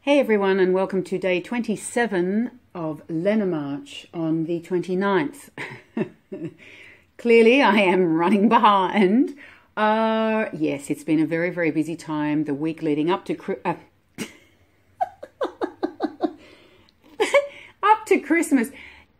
Hey everyone, and welcome to day 27 of Lenormarch on the 29th. Clearly I am running behind. Yes, it's been a very, very busy time. The week leading up to up to Christmas.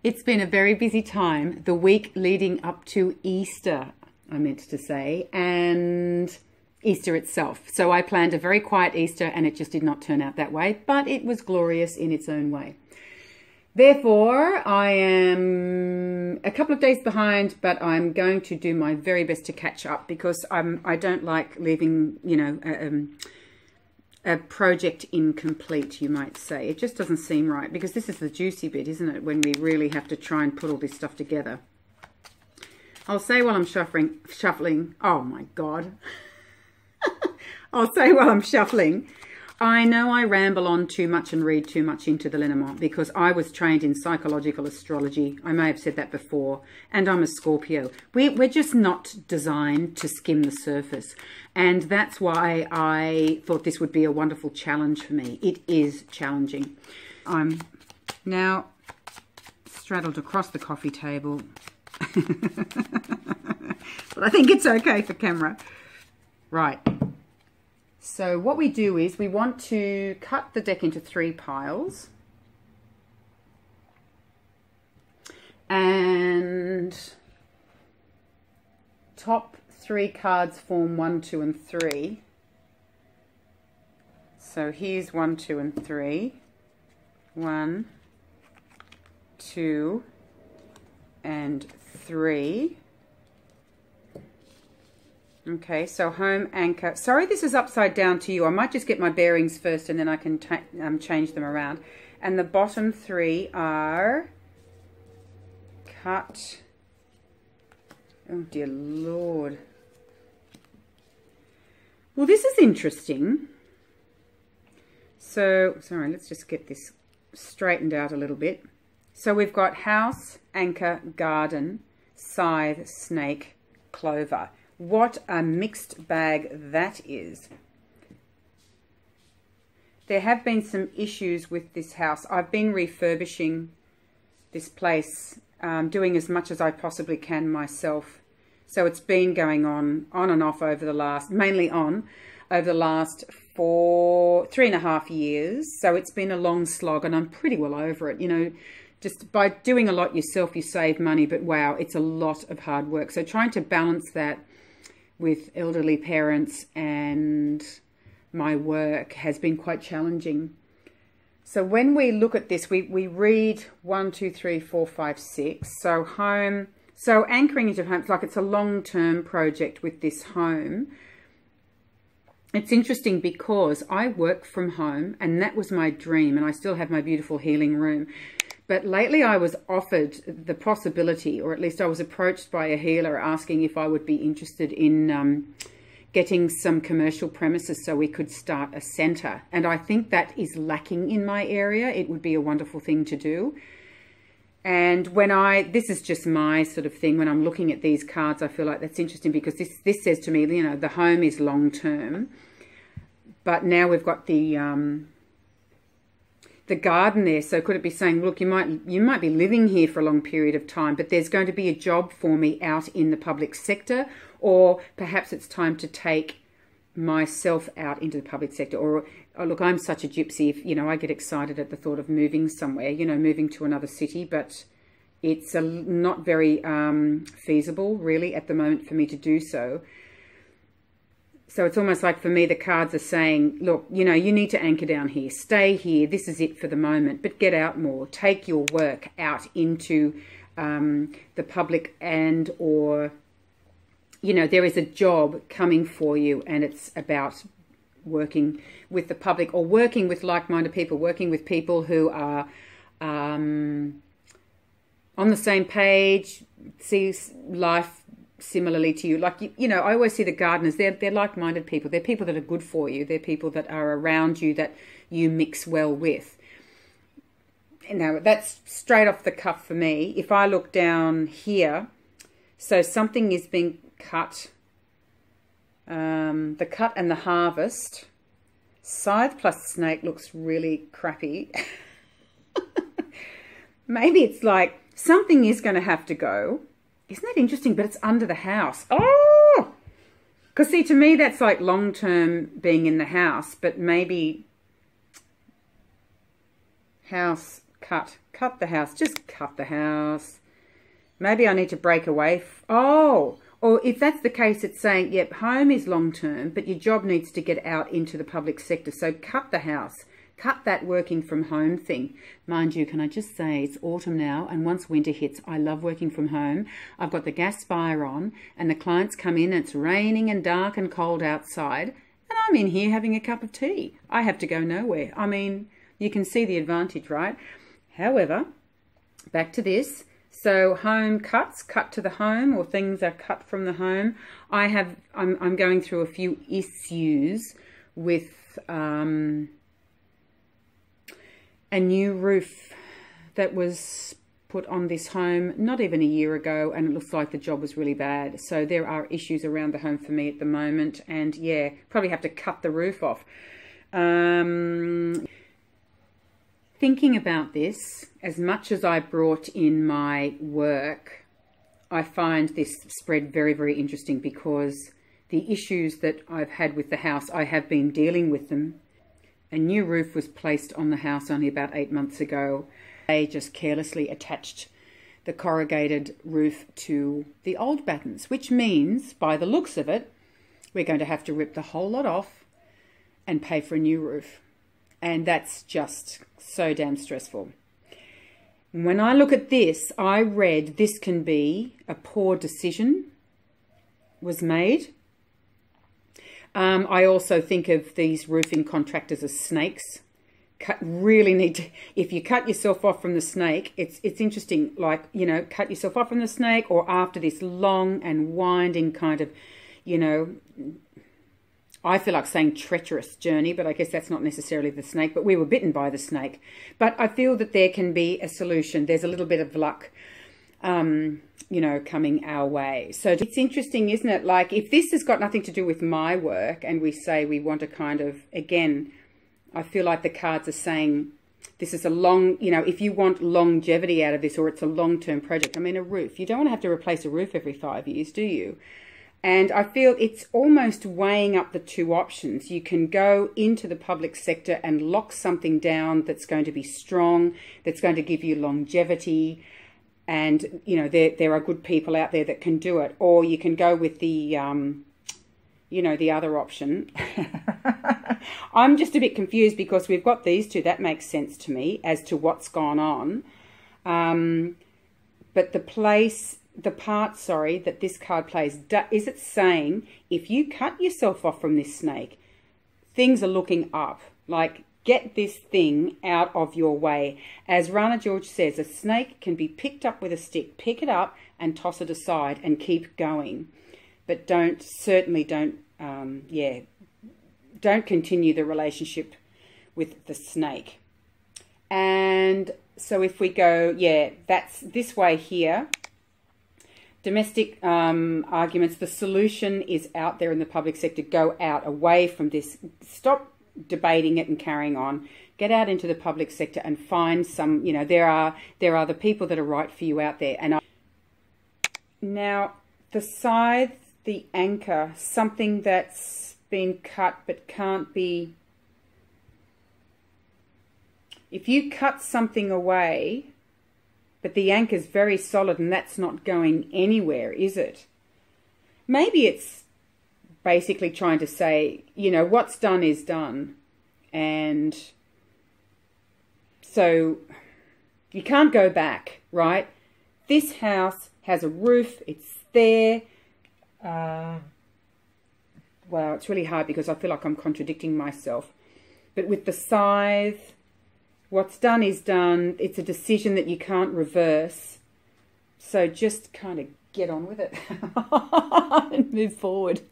It's been a very busy time. The week leading up to Easter, I meant to say, and Easter itself. So I planned a very quiet Easter and it just did not turn out that way, but it was glorious in its own way. Therefore, I am a couple of days behind, but I'm going to do my very best to catch up because I don't like leaving, a project incomplete, you might say. It just doesn't seem right because this is the juicy bit, isn't it? When we really have to try and put all this stuff together. I'll say while I'm shuffling, oh my God. I'll say while I'm shuffling, I know I ramble on too much and read too much into the Lenormand because I was trained in psychological astrology. I may have said that before, and I'm a Scorpio. We're just not designed to skim the surface, and that's why I thought this would be a wonderful challenge for me. It is challenging. I'm now straddled across the coffee table, but I think it's okay for camera. Right. So what we do is we want to cut the deck into 3 piles. And top 3 cards form 1, 2, and 3. So here's 1, 2, and 3. 1, 2, and 3. Okay, so home, anchor. Sorry this is upside down to you. I might just get my bearings first and then I can change them around. And the bottom 3 are cut. Oh dear Lord. Well, this is interesting. So, sorry, let's just get this straightened out a little bit. So we've got house, anchor, garden, scythe, snake, clover. What a mixed bag that is. There have been some issues with this house. I've been refurbishing this place, doing as much as I possibly can myself. So it's been going on and off over the last, mainly on, over the last 3.5 years. So it's been a long slog and I'm pretty well over it. You know, just by doing a lot yourself, you save money, but wow, it's a lot of hard work. So trying to balance that with elderly parents and my work has been quite challenging. So when we look at this, we read 1, 2, 3, 4, 5, 6. So home, so anchoring into homes, like it's a long-term project with this home. It's interesting because I work from home and that was my dream, and I still have my beautiful healing room. But lately I was offered the possibility, or at least I was approached by a healer asking if I would be interested in getting some commercial premises so we could start a centre. And I think that is lacking in my area. It would be a wonderful thing to do. And when this is just my sort of thing, when I'm looking at these cards, I feel like that's interesting because this says to me, you know, the home is long term. But now we've got the garden there. So could it be saying, look, you might be living here for a long period of time, but there's going to be a job for me out in the public sector, or perhaps it's time to take myself out into the public sector. Or oh, look, I'm such a gypsy, if, you know, I get excited at the thought of moving somewhere, you know, moving to another city, but it's not very feasible really at the moment for me to do so. So it's almost like for me, the cards are saying, look, you know, you need to anchor down here, stay here. This is it for the moment, but get out more. Take your work out into the public or, you know, there is a job coming for you and it's about working with the public or working with like-minded people, working with people who are on the same page, see life similarly to you. Like, you know, I always see the gardeners, they're like-minded people. They're people that are good for you. They're people that are around you that you mix well with. Now, that's straight off the cuff for me. If I look down here, so something is being cut, the cut and the harvest. Scythe plus snake looks really crappy. Maybe it's like something is going to have to go. Isn't that interesting? But it's under the house. Oh! Because see, to me, that's like long-term being in the house. But maybe house, cut the house. Just cut the house. Maybe I need to break away. Oh! Or if that's the case, it's saying, yep, home is long-term, but your job needs to get out into the public sector. So cut the house. Cut that working from home thing. Mind you, can I just say, it's autumn now, and once winter hits, I love working from home. I've got the gas fire on, and the clients come in, and it's raining and dark and cold outside, and I'm in here having a cup of tea. I have to go nowhere. I mean, you can see the advantage, right? However, back to this. So home cuts, cut to the home, or things are cut from the home. I'm going through a few issues with a new roof that was put on this home not even a year ago, and it looks like the job was really bad. So there are issues around the home for me at the moment, and yeah, probably have to cut the roof off. Thinking about this, as much as I brought in my work, I find this spread very, very interesting because the issues that I've had with the house, I have been dealing with them. A new roof was placed on the house only about 8 months ago. They just carelessly attached the corrugated roof to the old battens, which means, by the looks of it, we're going to have to rip the whole lot off and pay for a new roof. And that's just so damn stressful. When I look at this, I read this can be a poor decision was made. I also think of these roofing contractors as snakes. Really need to, if you cut yourself off from the snake, it's interesting, like, you know, cut yourself off from the snake, or after this long and winding kind of, you know, I feel like saying treacherous journey, but I guess that's not necessarily the snake, but we were bitten by the snake. But I feel that there can be a solution. There's a little bit of luck, you know, coming our way. So it's interesting, isn't it? Like, if this has got nothing to do with my work and we say we want to kind of, again, I feel like the cards are saying this is a long, you know, if you want longevity out of this, or it's a long-term project. I mean, a roof, you don't want to have to replace a roof every 5 years, do you? And I feel it's almost weighing up the two options. You can go into the public sector and lock something down that's going to be strong, that's going to give you longevity. And, you know, there are good people out there that can do it. Or you can go with the, you know, the other option. I'm just a bit confused because we've got these two. That makes sense to me as to what's gone on. But the part, that this card plays, is it saying if you cut yourself off from this snake, things are looking up? Like, get this thing out of your way. As Rana George says, a snake can be picked up with a stick. Pick it up and toss it aside and keep going. But certainly don't continue the relationship with the snake. And so if we go, yeah, that's this way here. Domestic arguments, the solution is out there in the public sector. Go out, away from this. Stop debating it and carrying on. Get out into the public sector and find some, you know, there are the people that are right for you out there. And now the scythe, the anchor, something that's been cut but can't be. If you cut something away, but the anchor's very solid and that's not going anywhere, is it? Maybe it's basically trying to say, you know, what's done is done. And so you can't go back, right? This house has a roof. It's there. Well, it's really hard because I feel like I'm contradicting myself. But with the scythe, what's done is done. It's a decision that you can't reverse. So just kind of get on with it and move forward.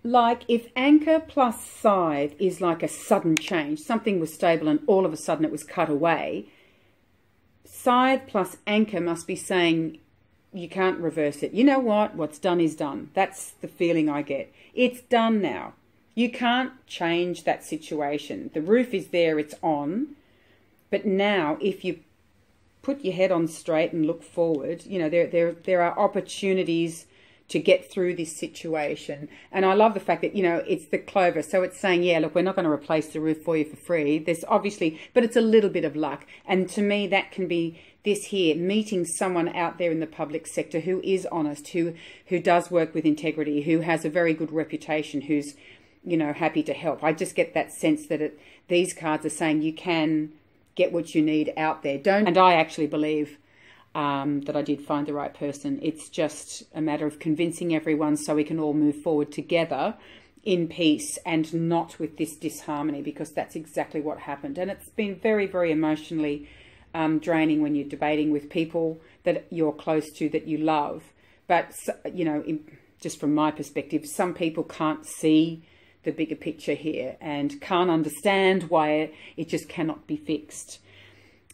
Like if anchor plus scythe is like a sudden change, something was stable and all of a sudden it was cut away, scythe plus anchor must be saying you can't reverse it. You know what? What's done is done. That's the feeling I get. It's done now. You can't change that situation. The roof is there, it's on. But now, if you put your head on straight and look forward, you know, there are opportunities to get through this situation. And I love the fact that, you know, it's the clover. So it's saying, yeah, look, we're not going to replace the roof for you for free. There's obviously, but it's a little bit of luck. And to me, that can be this here, meeting someone out there in the public sector who is honest, who does work with integrity, who has a very good reputation, who's, you know, happy to help. I just get that sense that these cards are saying you can get what you need out there. And I actually believe that I did find the right person. It's just a matter of convincing everyone so we can all move forward together in peace and not with this disharmony, because that's exactly what happened. And it's been very, very emotionally draining when you're debating with people that you're close to, that you love. But, you know, just from my perspective, some people can't see the bigger picture here and can't understand why it just cannot be fixed.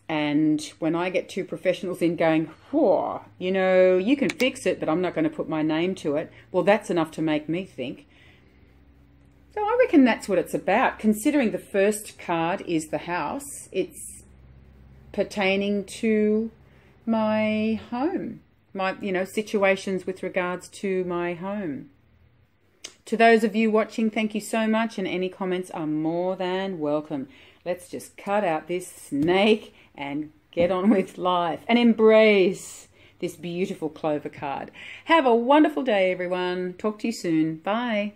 And when I get two professionals in going, whoa, you know, you can fix it, but I'm not going to put my name to it. Well, that's enough to make me think. So I reckon that's what it's about. Considering the first card is the house, it's pertaining to my home, my, you know, situations with regards to my home. To those of you watching, thank you so much, and any comments are more than welcome. Let's just cut out this snake and get on with life and embrace this beautiful clover card. Have a wonderful day, everyone. Talk to you soon. Bye.